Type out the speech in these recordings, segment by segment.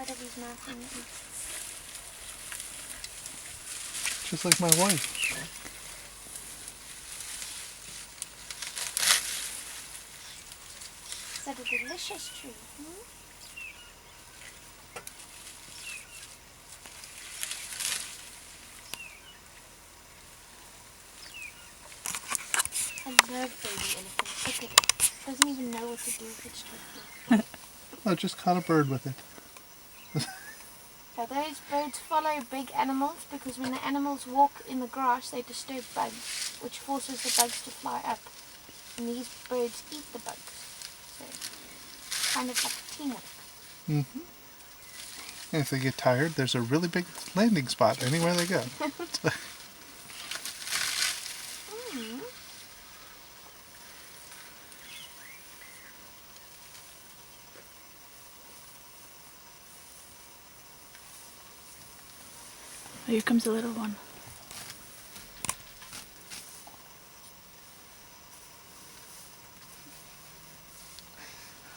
inside of his mouth and eat. Just like my wife. Is that a delicious tree? I love baby elephants. Look at it. It doesn't even know what to do with its turkey. I just caught a bird with it. So those birds follow big animals because when the animals walk in the grass, they disturb bugs, which forces the bugs to fly up. And these birds eat the bugs. So, kind of like teamwork. Mm-hmm. And if they get tired, there's a really big landing spot anywhere they go. Oh, here comes the little one.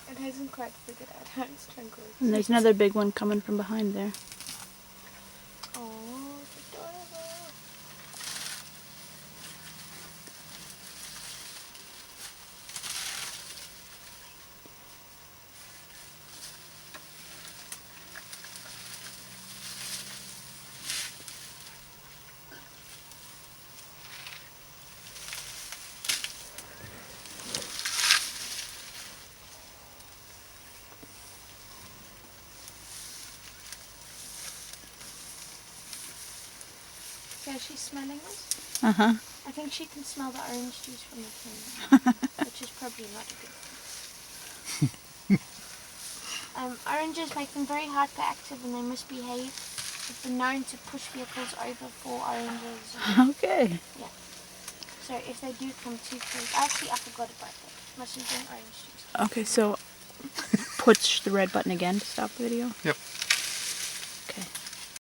It hasn't quite figured out how it's tranquil. And there's another big one coming from behind there. Oh, it's adorable. So she's smelling us. Uh-huh. I think she can smell the orange juice from the can, which is probably not a good thing. Oranges make them very hyperactive and they misbehave. They've been known to push vehicles over for oranges. Okay. Yeah. So if they do come too close, actually I forgot about that. Mustn't drink orange juice. Okay, so push the red button again to stop the video. Yep.